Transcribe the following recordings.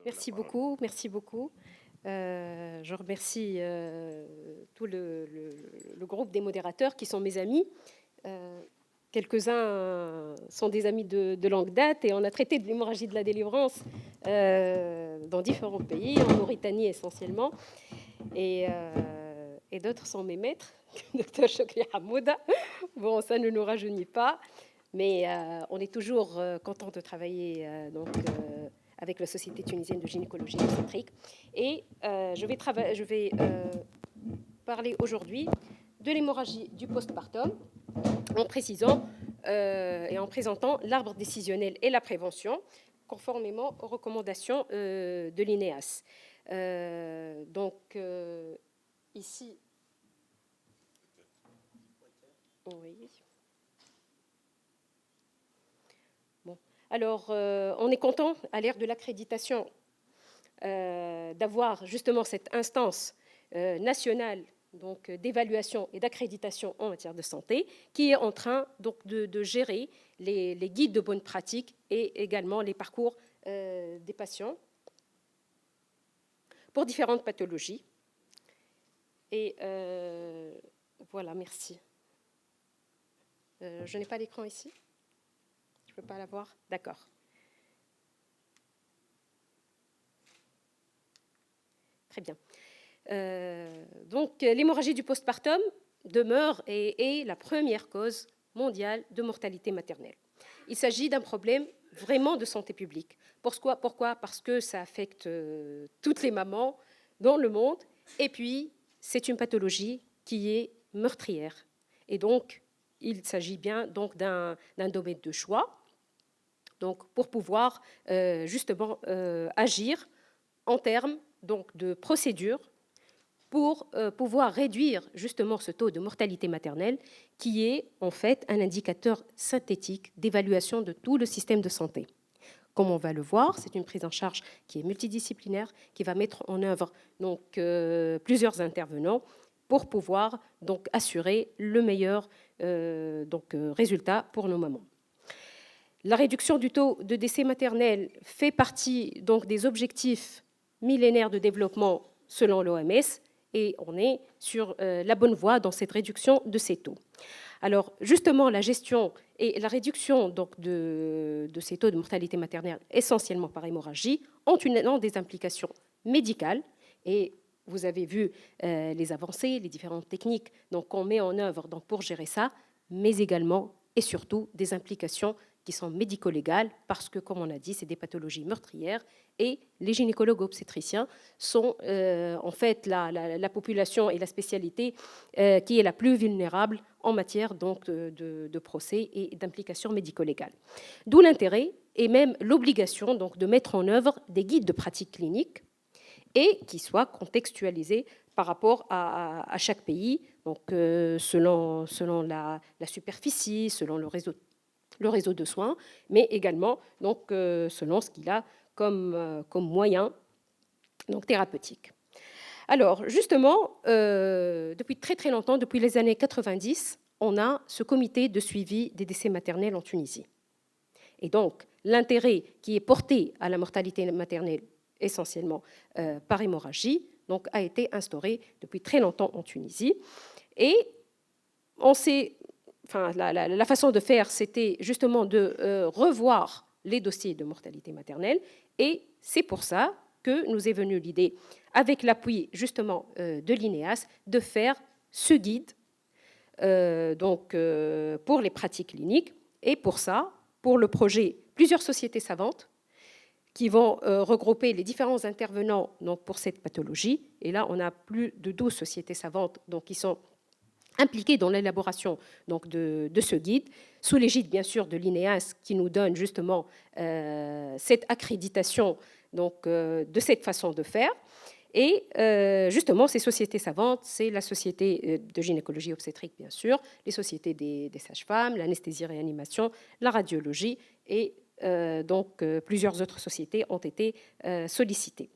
Merci beaucoup, merci beaucoup. Je remercie tout le groupe des modérateurs qui sont mes amis. Quelques-uns sont des amis de longue date et on a traité de l'hémorragie de la délivrance dans différents pays, en Mauritanie essentiellement. Et d'autres sont mes maîtres, Dr Chokri Hamouda. Bon, ça ne nous rajeunit pas, mais on est toujours content de travailler avec la Société tunisienne de gynécologie obstétrique. Et je vais parler aujourd'hui de l'hémorragie du postpartum en précisant et en présentant l'arbre décisionnel et la prévention conformément aux recommandations de l'INEAS. Ici, oui. Bon. Alors, on est content, à l'ère de l'accréditation, d'avoir justement cette instance nationale donc d'évaluation et d'accréditation en matière de santé, qui est en train donc de gérer les guides de bonne pratique et également les parcours des patients pour différentes pathologies. Et voilà, merci. Je n'ai pas l'écran ici. Je ne peux pas l'avoir. D'accord. Très bien. Donc, l'hémorragie du postpartum demeure et est la première cause mondiale de mortalité maternelle. Il s'agit d'un problème vraiment de santé publique. Pourquoi? Parce que ça affecte toutes les mamans dans le monde, et puis c'est une pathologie qui est meurtrière. Et donc, il s'agit bien donc d'un domaine de choix, donc pour pouvoir justement agir en termes donc de procédures pour pouvoir réduire justement ce taux de mortalité maternelle qui est en fait un indicateur synthétique d'évaluation de tout le système de santé. Comme on va le voir, c'est une prise en charge qui est multidisciplinaire, qui va mettre en œuvre donc, plusieurs intervenants pour pouvoir donc, assurer le meilleur résultat pour nos mamans. La réduction du taux de décès maternel fait partie donc, des objectifs millénaires de développement selon l'OMS, et on est sur la bonne voie dans cette réduction de ces taux. Alors, justement, la gestion et la réduction donc, de ces taux de mortalité maternelle, essentiellement par hémorragie, ont des implications médicales, et vous avez vu les avancées, les différentes techniques qu'on met en œuvre donc, pour gérer ça, mais également et surtout des implications qui sont médico-légales, parce que, comme on a dit, c'est des pathologies meurtrières, et les gynécologues obstétriciens sont en fait la population et la spécialité qui est la plus vulnérable en matière donc, de procès et d'implications médico-légales. D'où l'intérêt et même l'obligation donc, de mettre en œuvre des guides de pratique clinique et qui soient contextualisés par rapport à chaque pays, donc, selon la superficie, selon le réseau de soins, mais également donc, selon ce qu'il a comme moyen donc, thérapeutique. Alors, justement, depuis très très longtemps, depuis les années 90, on a ce comité de suivi des décès maternels en Tunisie. Et donc, l'intérêt qui est porté à la mortalité maternelle, essentiellement par hémorragie, donc, a été instauré depuis très longtemps en Tunisie. Et on sait... Enfin, la façon de faire, c'était justement de revoir les dossiers de mortalité maternelle. Et c'est pour ça que nous est venue l'idée, avec l'appui justement de l'INEAS, de faire ce guide pour les pratiques cliniques. Et pour ça, pour le projet, plusieurs sociétés savantes qui vont regrouper les différents intervenants donc, pour cette pathologie. Et là, on a plus de 12 sociétés savantes donc, qui sont impliqués dans l'élaboration donc, de ce guide, sous l'égide bien sûr de l'INEAS qui nous donne justement cette accréditation donc, de cette façon de faire. Et justement, ces sociétés savantes, c'est la société de gynécologie obstétrique bien sûr, les sociétés des sages-femmes, l'anesthésie-réanimation, la radiologie et plusieurs autres sociétés ont été sollicitées.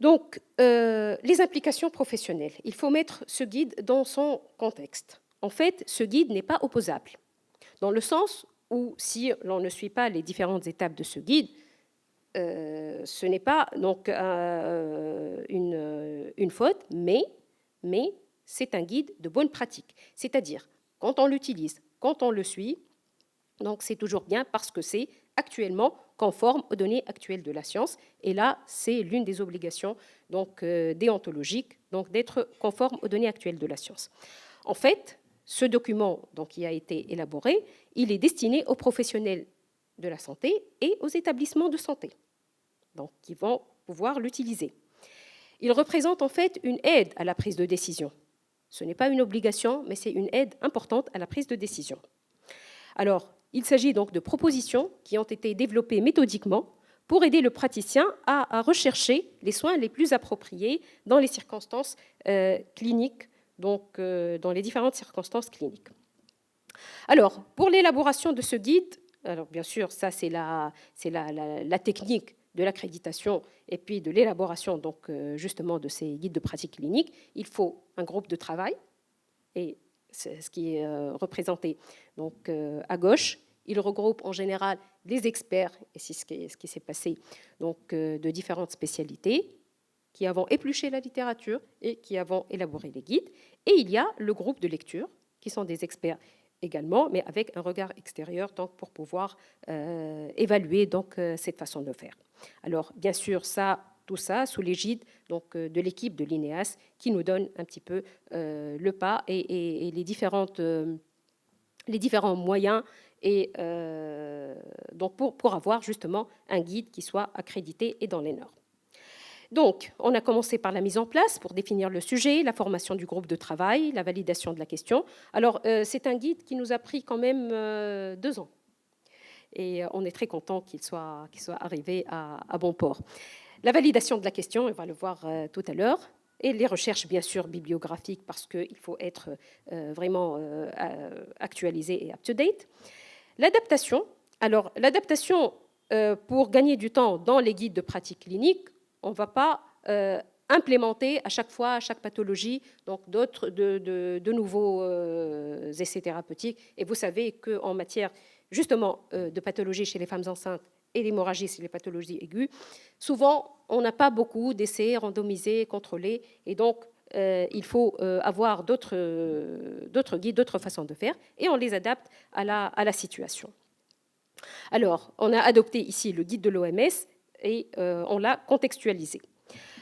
Donc, les implications professionnelles. Il faut mettre ce guide dans son contexte. En fait, ce guide n'est pas opposable, dans le sens où, si l'on ne suit pas les différentes étapes de ce guide, ce n'est pas donc une faute, mais c'est un guide de bonne pratique. C'est-à-dire, quand on l'utilise, quand on le suit, donc c'est toujours bien parce que c'est actuellement conforme aux données actuelles de la science. Et là, c'est l'une des obligations donc, déontologiques, donc d'être conforme aux données actuelles de la science. En fait, ce document donc, qui a été élaboré, il est destiné aux professionnels de la santé et aux établissements de santé, donc qui vont pouvoir l'utiliser. Il représente en fait une aide à la prise de décision. Ce n'est pas une obligation, mais c'est une aide importante à la prise de décision. Alors, il s'agit donc de propositions qui ont été développées méthodiquement pour aider le praticien à rechercher les soins les plus appropriés dans les circonstances cliniques, donc dans les différentes circonstances cliniques. Alors, pour l'élaboration de ce guide, alors bien sûr, ça c'est la technique de l'accréditation et puis de l'élaboration donc justement de ces guides de pratique clinique, il faut un groupe de travail, et c'est ce qui est représenté donc à gauche. Il regroupe en général des experts, et c'est ce qui s'est passé, donc de différentes spécialités, qui avons épluché la littérature et qui avons élaboré les guides. Et il y a le groupe de lecture, qui sont des experts également, mais avec un regard extérieur donc, pour pouvoir évaluer donc, cette façon de faire. Alors, bien sûr, tout ça sous l'égide donc, de l'équipe de l'INEAS qui nous donne un petit peu le pas et les différents moyens et, donc pour avoir justement un guide qui soit accrédité et dans les normes. Donc, on a commencé par la mise en place pour définir le sujet, la formation du groupe de travail, la validation de la question. Alors, c'est un guide qui nous a pris quand même 2 ans. Et on est très content qu'il soit arrivé à bon port. La validation de la question, on va le voir tout à l'heure, et les recherches, bien sûr, bibliographiques, parce qu'il faut être vraiment actualisé et up-to-date. L'adaptation. Alors, l'adaptation, pour gagner du temps dans les guides de pratique clinique, on ne va pas implémenter à chaque fois, à chaque pathologie, donc de nouveaux essais thérapeutiques. Et vous savez qu'en matière, justement, de pathologie chez les femmes enceintes et l'hémorragie chez les pathologies aiguës, souvent, on n'a pas beaucoup d'essais randomisés, contrôlés, et donc, il faut avoir d'autres guides, d'autres façons de faire, et on les adapte à la situation. Alors, on a adopté ici le guide de l'OMS, et on l'a contextualisé.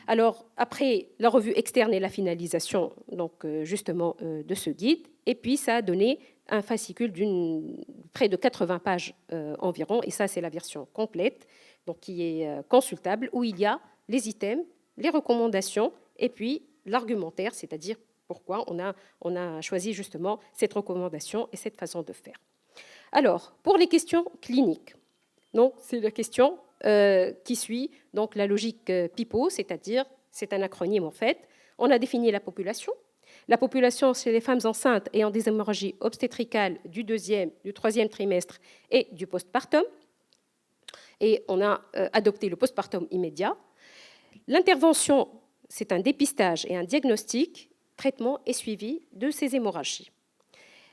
Alors, après la revue externe et la finalisation donc, justement de ce guide, et puis ça a donné un fascicule d'une près de 80 pages environ, et ça c'est la version complète, donc qui est consultable, où il y a les items, les recommandations, et puis l'argumentaire, c'est-à-dire pourquoi on a choisi justement cette recommandation et cette façon de faire. Alors, pour les questions cliniques, donc c'est la question qui suit donc la logique PIPO, c'est-à-dire, c'est un acronyme en fait. On a défini la population. La population, c'est les femmes enceintes ayant des hémorragies obstétricales du 2e, du 3e trimestre et du postpartum. Et on a adopté le postpartum immédiat. L'intervention, c'est un dépistage et un diagnostic, traitement et suivi de ces hémorragies.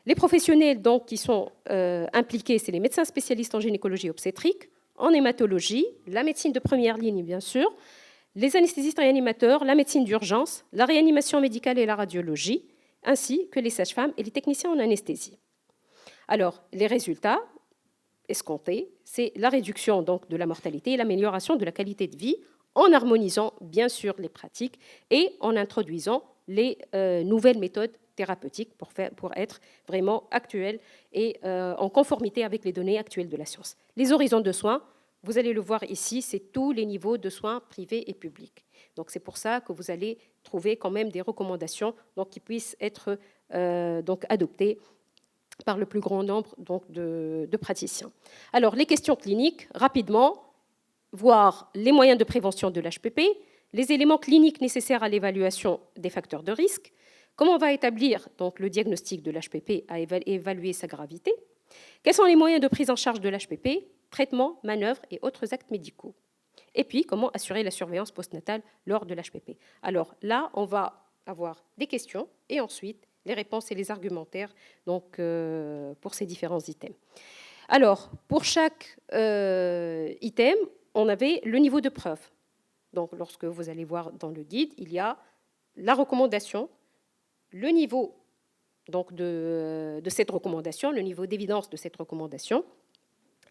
Les professionnels donc, qui sont impliqués, c'est les médecins spécialistes en gynécologie obstétrique, en hématologie, la médecine de première ligne, bien sûr, les anesthésistes réanimateurs, la médecine d'urgence, la réanimation médicale et la radiologie, ainsi que les sages-femmes et les techniciens en anesthésie. Alors, les résultats escomptés, c'est la réduction donc, de la mortalité et l'amélioration de la qualité de vie en harmonisant, bien sûr, les pratiques et en introduisant les nouvelles méthodes thérapeutiques pour être vraiment actuelles et en conformité avec les données actuelles de la science. Les horizons de soins, vous allez le voir ici, c'est tous les niveaux de soins privés et publics. Donc c'est pour ça que vous allez trouver quand même des recommandations donc, qui puissent être donc, adoptées par le plus grand nombre donc, de praticiens. Alors les questions cliniques, rapidement, voir les moyens de prévention de l'HPP, les éléments cliniques nécessaires à l'évaluation des facteurs de risque, comment on va établir donc, le diagnostic de l'HPP à évaluer sa gravité, quels sont les moyens de prise en charge de l'HPP, traitement, manœuvres et autres actes médicaux, et puis comment assurer la surveillance postnatale lors de l'HPP. Alors là, on va avoir des questions et ensuite les réponses et les argumentaires donc, pour ces différents items. Alors, pour chaque item, on avait le niveau de preuve. Donc, lorsque vous allez voir dans le guide, il y a la recommandation, le niveau donc, de cette recommandation, le niveau d'évidence de cette recommandation,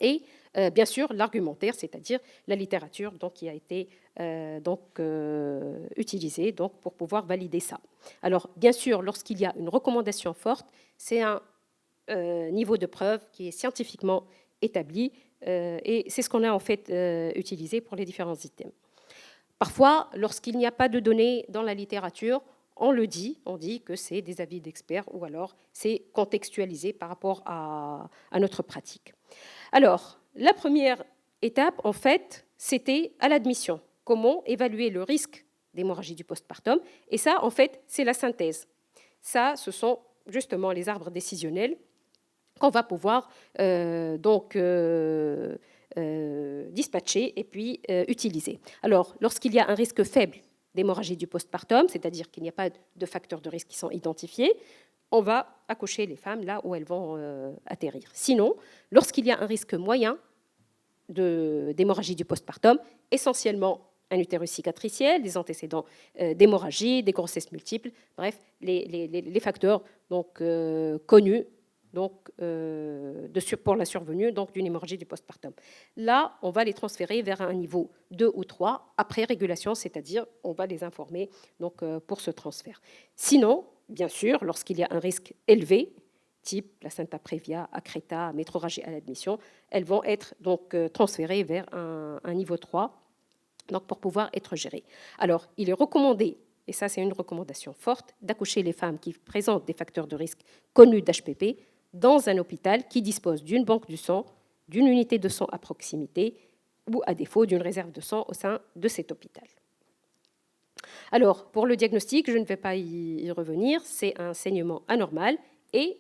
et bien sûr l'argumentaire, c'est-à-dire la littérature donc, qui a été utilisée donc, pour pouvoir valider ça. Alors, bien sûr, lorsqu'il y a une recommandation forte, c'est un niveau de preuve qui est scientifiquement établi, et c'est ce qu'on a en fait utilisé pour les différents items. Parfois, lorsqu'il n'y a pas de données dans la littérature, on dit que c'est des avis d'experts ou alors c'est contextualisé par rapport à notre pratique. Alors, la première étape, en fait, c'était à l'admission. Comment évaluer le risque d'hémorragie du postpartum? Et ça, en fait, c'est la synthèse. Ça, ce sont justement les arbres décisionnels qu'on va pouvoir dispatcher et puis utiliser. Alors, lorsqu'il y a un risque faible d'hémorragie du postpartum, c'est-à-dire qu'il n'y a pas de facteurs de risque qui sont identifiés, on va accoucher les femmes là où elles vont atterrir. Sinon, lorsqu'il y a un risque moyen d'hémorragie du postpartum, essentiellement un utérus cicatriciel, des antécédents d'hémorragie, des grossesses multiples, bref, les facteurs donc, connus donc, pour la survenue d'une hémorragie du postpartum. Là, on va les transférer vers un niveau 2 ou 3 après régulation, c'est-à-dire on va les informer donc, pour ce transfert. Sinon, bien sûr, lorsqu'il y a un risque élevé, type placenta prévia, accreta, métrorragie à l'admission, elles vont être donc transférées vers un niveau 3 donc pour pouvoir être gérées. Alors, il est recommandé, et ça c'est une recommandation forte, d'accoucher les femmes qui présentent des facteurs de risque connus d'HPP dans un hôpital qui dispose d'une banque du sang, d'une unité de sang à proximité ou à défaut d'une réserve de sang au sein de cet hôpital. Alors, pour le diagnostic, je ne vais pas y revenir, c'est un saignement anormal et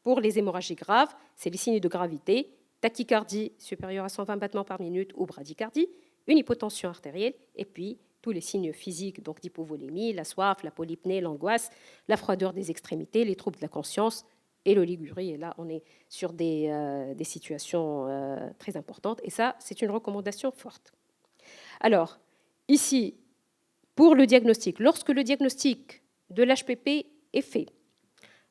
pour les hémorragies graves, c'est les signes de gravité, tachycardie supérieure à 120 battements par minute ou bradycardie, une hypotension artérielle et puis tous les signes physiques, donc d'hypovolémie, la soif, la polypnée, l'angoisse, la froideur des extrémités, les troubles de la conscience et l'oligurie. Et là, on est sur des situations très importantes. Et ça, c'est une recommandation forte. Alors, ici, pour le diagnostic, lorsque le diagnostic de l'HPP est fait,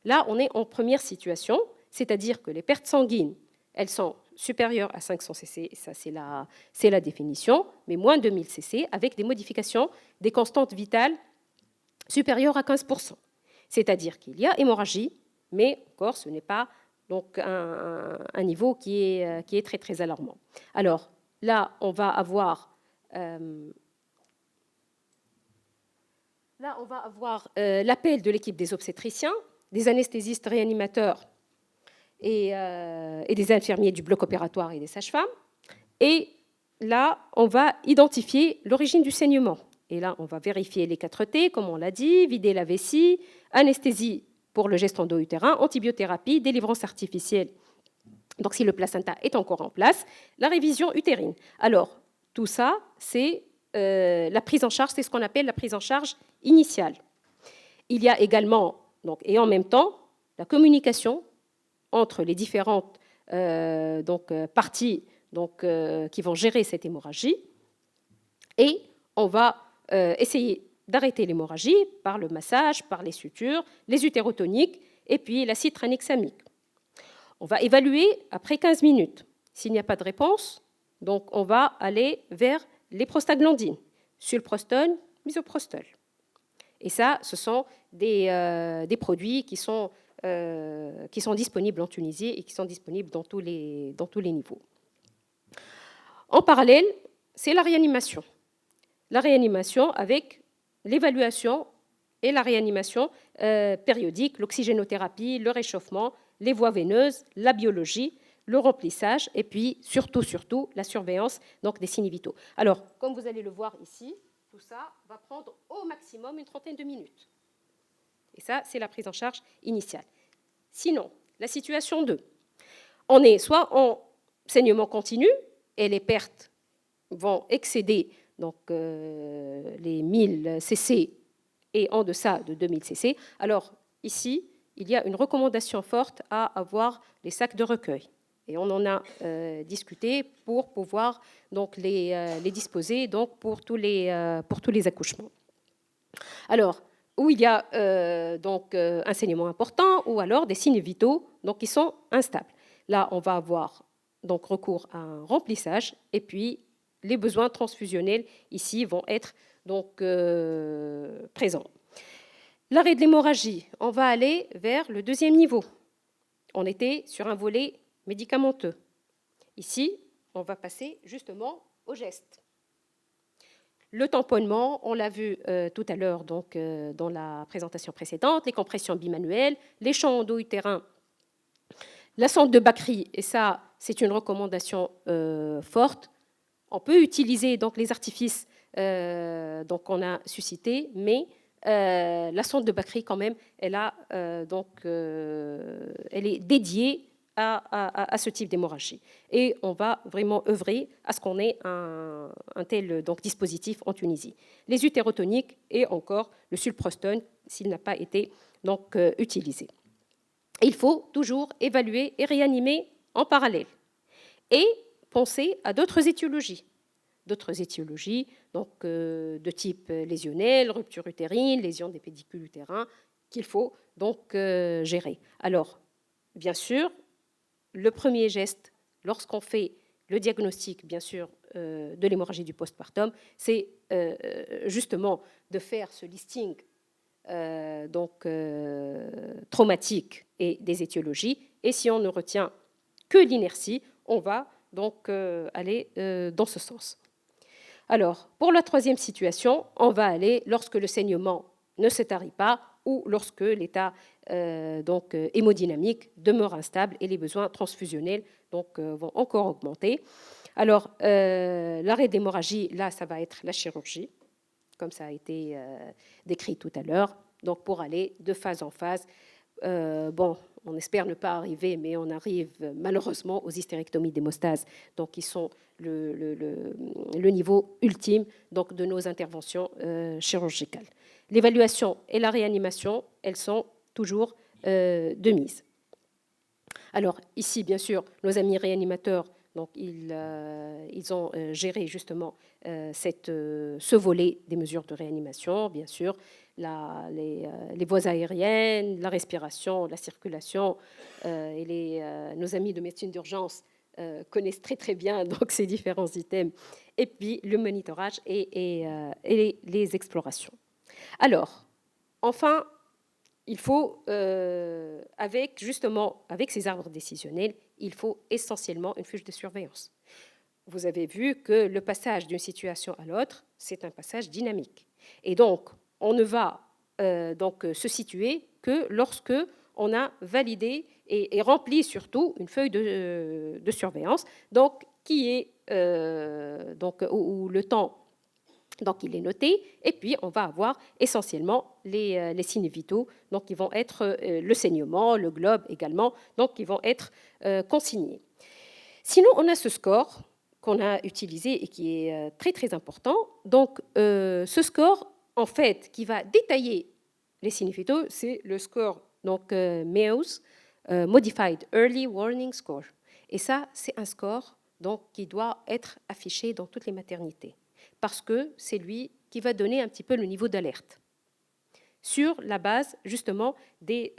là, on est en première situation, c'est-à-dire que les pertes sanguines, elles sont supérieures à 500 cc, et ça c'est la définition, mais moins de 1000 cc, avec des modifications des constantes vitales supérieures à 15%. C'est-à-dire qu'il y a hémorragie, mais encore, ce n'est pas donc, un niveau qui est très, très alarmant. Alors, là, on va avoir... l'appel de l'équipe des obstétriciens, des anesthésistes réanimateurs et des infirmiers du bloc opératoire et des sages-femmes. Et là, on va identifier l'origine du saignement. Et là, on va vérifier les 4 T, comme on l'a dit, vider la vessie, anesthésie pour le geste endo-utérin, antibiothérapie, délivrance artificielle, donc si le placenta est encore en place, la révision utérine. Alors, tout ça, c'est la prise en charge, c'est ce qu'on appelle la prise en charge initiale. Il y a également, donc, et en même temps, la communication entre les différentes parties donc, qui vont gérer cette hémorragie, et on va essayer d'arrêter l'hémorragie par le massage, par les sutures, les utérotoniques et puis l'acide tranexamique. On va évaluer après 15 minutes. S'il n'y a pas de réponse, donc on va aller vers les prostaglandines, sulprostone, misoprostol. Et ça, ce sont des produits qui sont disponibles en Tunisie et qui sont disponibles dans tous les niveaux. En parallèle, c'est la réanimation. La réanimation avec l'évaluation et la réanimation périodique, l'oxygénothérapie, le réchauffement, les voies veineuses, la biologie, le remplissage et puis surtout la surveillance donc, des signes vitaux. Alors, comme vous allez le voir ici, tout ça va prendre au maximum une trentaine de minutes. Et ça, c'est la prise en charge initiale. Sinon, la situation 2, on est soit en saignement continu et les pertes vont excéder donc, les 1000 cc et en deçà de 2000 cc. Alors, ici, il y a une recommandation forte à avoir les sacs de recueil. Et on en a discuté pour pouvoir donc, les disposer donc, pour tous les accouchements. Alors, où il y a donc, un saignement important ou alors des signes vitaux donc, qui sont instables. Là, on va avoir donc, recours à un remplissage et puis les besoins transfusionnels ici vont être donc, présents. L'arrêt de l'hémorragie, on va aller vers le deuxième niveau. On était sur un volet médicamenteux. Ici, on va passer justement au geste. Le tamponnement, on l'a vu tout à l'heure donc, dans la présentation précédente, les compressions bimanuelles, les champs endoutérins, la sonde de Bakri, et ça, c'est une recommandation forte. On peut utiliser donc, les artifices donc, qu'on a suscités, mais la sonde de Bakri, quand même, elle est dédiée à ce type d'hémorragie. Et on va vraiment œuvrer à ce qu'on ait un tel donc, dispositif en Tunisie. Les utérotoniques et encore le sulprostone, s'il n'a pas été donc, utilisé. Et il faut toujours évaluer et réanimer en parallèle. Et penser à d'autres étiologies. D'autres étiologies donc, de type lésionnel, rupture utérine, lésion des pédicules utérins, qu'il faut donc gérer. Alors, bien sûr, le premier geste, lorsqu'on fait le diagnostic, bien sûr, de l'hémorragie du postpartum, c'est justement de faire ce listing donc, traumatique et des étiologies. Et si on ne retient que l'inertie, on va donc aller dans ce sens. Alors, pour la troisième situation, on va aller lorsque le saignement ne se tarit pas ou lorsque l'état donc, hémodynamique demeure instable et les besoins transfusionnels donc, vont encore augmenter. Alors, l'arrêt d'hémorragie, là, ça va être la chirurgie, comme ça a été décrit tout à l'heure, donc pour aller de phase en phase. Bon, on espère ne pas arriver, mais on arrive malheureusement aux hystérectomies d'hémostase, donc qui sont le niveau ultime donc, de nos interventions chirurgicales. L'évaluation et la réanimation, elles sont toujours de mise. Alors ici, bien sûr, nos amis réanimateurs, donc, ils ont géré justement ce volet des mesures de réanimation, bien sûr, les voies aériennes, la respiration, la circulation, et nos amis de médecine d'urgence connaissent très très bien donc, ces différents items, et puis le monitorage et les explorations. Alors, enfin, il faut, avec ces arbres décisionnels, il faut essentiellement une fiche de surveillance. Vous avez vu que le passage d'une situation à l'autre, c'est un passage dynamique. Et donc, on ne va donc se situer que lorsque on a validé et rempli surtout une feuille de surveillance, donc qui est donc où le temps donc il est noté, et puis on va avoir essentiellement les signes vitaux, donc qui vont être le saignement, le globe également, donc qui vont être consignés. Sinon, on a ce score qu'on a utilisé et qui est très très important. Donc ce score, en fait, qui va détailler les signes vitaux, c'est le score donc MEOS, Modified Early Warning Score. Et ça, c'est un score donc, qui doit être affiché dans toutes les maternités, parce que c'est lui qui va donner un petit peu le niveau d'alerte sur la base justement des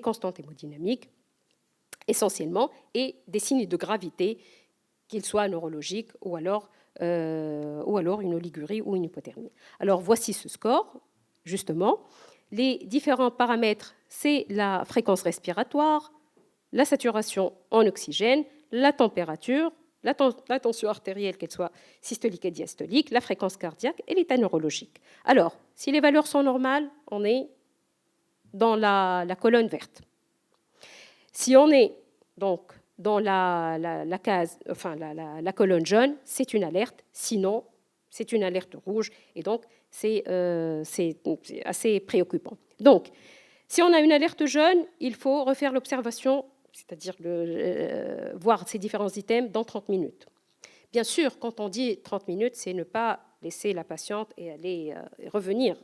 constantes hémodynamiques essentiellement et des signes de gravité, qu'ils soient neurologiques ou alors une oligurie ou une hypothermie. Alors voici ce score, justement. Les différents paramètres, c'est la fréquence respiratoire, la saturation en oxygène, la température, la tension artérielle, qu'elle soit systolique et diastolique, la fréquence cardiaque et l'état neurologique. Alors, si les valeurs sont normales, on est dans la colonne verte. Si on est donc dans la case, enfin la colonne jaune, c'est une alerte. Sinon, c'est une alerte rouge. Et donc, c'est assez préoccupant. Donc, si on a une alerte jaune, il faut refaire l'observation, c'est-à-dire voir ces différents items dans 30 minutes. Bien sûr, quand on dit 30 minutes, c'est ne pas laisser la patiente et aller revenir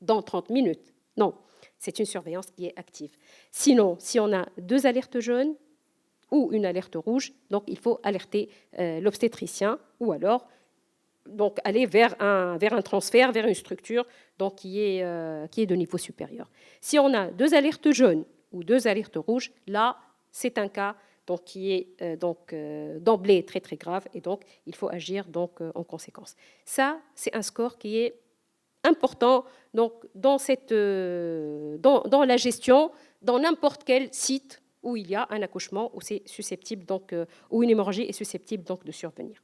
dans 30 minutes. Non, c'est une surveillance qui est active. Sinon, si on a 2 alertes jaunes, ou une alerte rouge, donc il faut alerter l'obstétricien ou alors donc aller vers un transfert, vers une structure donc, qui est de niveau supérieur. Si on a 2 alertes jaunes ou 2 alertes rouges, là, c'est un cas donc, qui est d'emblée très très grave et donc il faut agir donc, en conséquence. Ça, c'est un score qui est important donc, dans la gestion, dans n'importe quel site où il y a un accouchement, où c'est susceptible donc, où une hémorragie est susceptible donc, de survenir.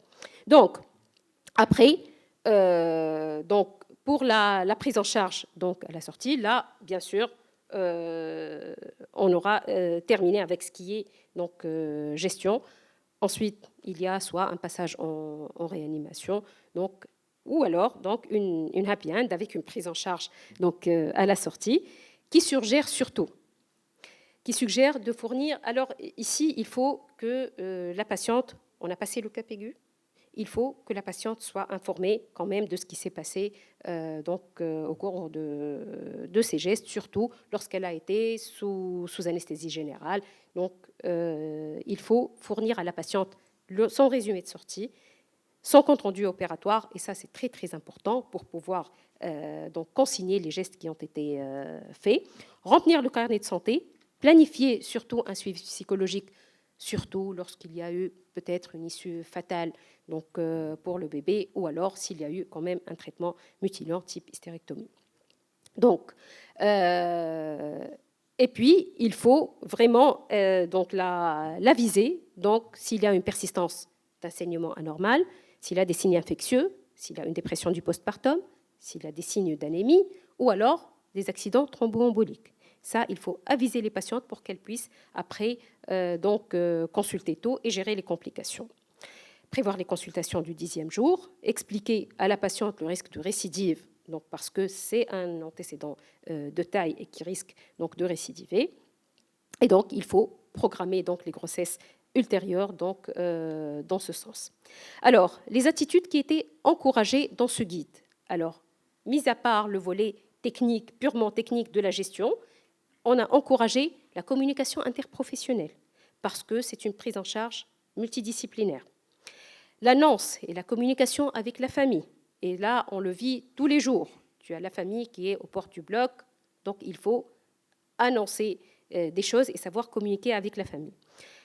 Donc, après, donc, pour la prise en charge donc, à la sortie, là, bien sûr, on aura terminé avec ce qui est donc, gestion. Ensuite, il y a soit un passage en réanimation, donc, ou alors donc, une happy end avec une prise en charge donc, à la sortie, qui suggère surtout de fournir. Alors ici, il faut que la patiente, on a passé le cap aigu, il faut que la patiente soit informée quand même de ce qui s'est passé au cours de ces gestes, surtout lorsqu'elle a été sous anesthésie générale. Donc, il faut fournir à la patiente son résumé de sortie, son compte-rendu opératoire, et ça c'est très très important pour pouvoir donc consigner les gestes qui ont été faits, remplir le carnet de santé, planifier surtout un suivi psychologique, surtout lorsqu'il y a eu peut-être une issue fatale donc, pour le bébé, ou alors s'il y a eu quand même un traitement mutilant type hystérectomie. Donc, et puis, il faut vraiment donc la viser, donc s'il y a une persistance d'un saignement anormal, s'il a des signes infectieux, s'il a une dépression du postpartum, s'il a des signes d'anémie, ou alors des accidents thromboemboliques. Ça, il faut aviser les patientes pour qu'elles puissent après consulter tôt et gérer les complications. Prévoir les consultations du 10e jour, expliquer à la patiente le risque de récidive, donc parce que c'est un antécédent de taille et qui risque donc de récidiver. Et donc, il faut programmer donc les grossesses ultérieures donc, dans ce sens. Alors, les attitudes qui étaient encouragées dans ce guide. Alors, mis à part le volet technique, purement technique de la gestion, on a encouragé la communication interprofessionnelle parce que c'est une prise en charge multidisciplinaire. L'annonce et la communication avec la famille. Et là, on le vit tous les jours. Tu as la famille qui est aux portes du bloc, donc il faut annoncer des choses et savoir communiquer avec la famille.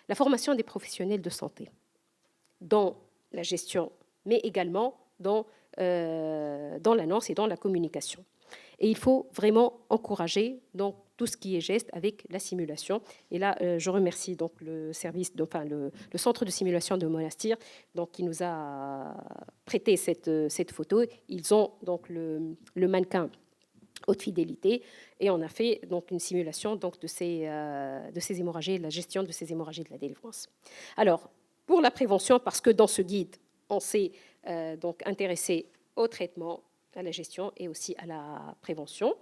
La formation des professionnels de santé dans la gestion, mais également dans l'annonce et dans la communication. Et il faut vraiment encourager donc, tout ce qui est geste avec la simulation. Et là, je remercie donc, le service, le centre de simulation de Monastir donc, qui nous a prêté cette photo. Ils ont donc, le mannequin haute fidélité et on a fait donc, une simulation donc, de ces hémorragies, la gestion de ces hémorragies de la délivrance. Alors, pour la prévention, parce que dans ce guide, on s'est donc intéressé au traitement, à la gestion et aussi à la prévention.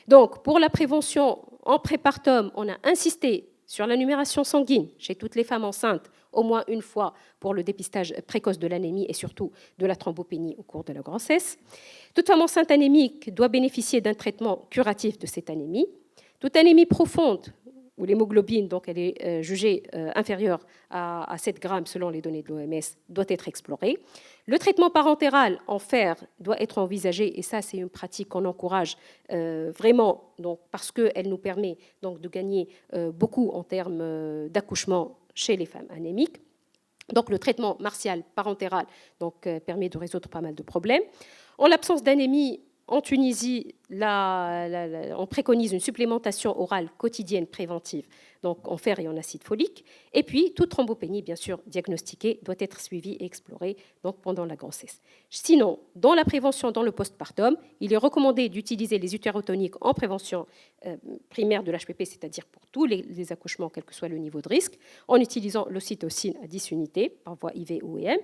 Donc, pour la prévention, en prépartum, on a insisté sur la numération sanguine chez toutes les femmes enceintes, au moins une fois pour le dépistage précoce de l'anémie et surtout de la thrombopénie au cours de la grossesse. Toute femme enceinte anémique doit bénéficier d'un traitement curatif de cette anémie. Toute anémie profonde, où l'hémoglobine donc elle est jugée inférieure à 7 grammes selon les données de l'OMS, doit être explorée. Le traitement parentéral en fer doit être envisagé, et ça c'est une pratique qu'on encourage vraiment donc, parce qu'elle nous permet donc, de gagner beaucoup en termes d'accouchement chez les femmes anémiques. Donc le traitement martial parentéral donc, permet de résoudre pas mal de problèmes. En l'absence d'anémie, en Tunisie, on préconise une supplémentation orale quotidienne préventive, donc en fer et en acide folique. Et puis, toute thrombopénie, bien sûr, diagnostiquée, doit être suivie et explorée donc, pendant la grossesse. Sinon, dans la prévention, dans le postpartum, il est recommandé d'utiliser les utérotoniques en prévention primaire de l'HPP, c'est-à-dire pour tous les accouchements, quel que soit le niveau de risque, en utilisant l'ocytocine à 10 unités par voie IV ou EM,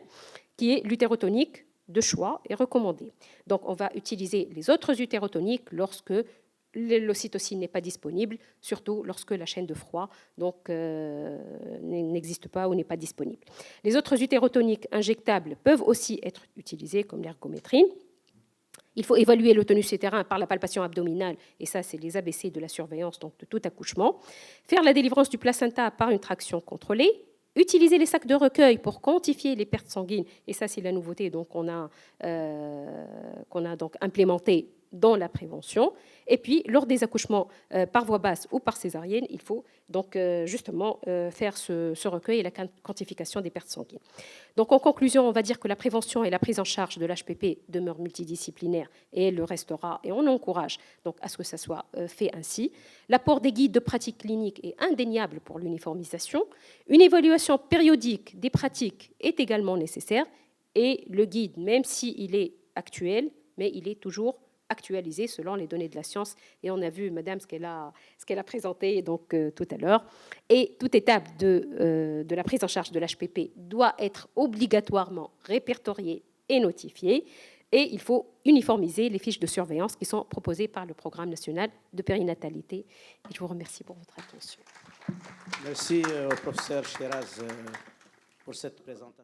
qui est l'utérotonique de choix est recommandé. Donc, on va utiliser les autres utérotoniques lorsque l'ocytocine n'est pas disponible, surtout lorsque la chaîne de froid n'existe pas ou n'est pas disponible. Les autres utérotoniques injectables peuvent aussi être utilisés, comme l'ergométrine. Il faut évaluer le tonus utérin par la palpation abdominale, et ça, c'est les ABC de la surveillance donc de tout accouchement. Faire la délivrance du placenta par une traction contrôlée, utiliser les sacs de recueil pour quantifier les pertes sanguines, et ça c'est la nouveauté donc qu'on a donc implémenté dans la prévention. Et puis, lors des accouchements par voie basse ou par césarienne, il faut donc justement faire ce recueil et la quantification des pertes sanguines. Donc, en conclusion, on va dire que la prévention et la prise en charge de l'HPP demeurent multidisciplinaires et elle le restera, et on encourage donc à ce que ça soit fait ainsi. L'apport des guides de pratique clinique est indéniable pour l'uniformisation. Une évaluation périodique des pratiques est également nécessaire, et le guide, même s'il est actuel, mais il est toujours actualisé selon les données de la science. Et on a vu, madame, ce qu'elle a présenté donc, tout à l'heure. Et toute étape de la prise en charge de l'HPP doit être obligatoirement répertoriée et notifiée. Et il faut uniformiser les fiches de surveillance qui sont proposées par le Programme national de périnatalité. Et je vous remercie pour votre attention. Merci au professeur Chiraz pour cette présentation.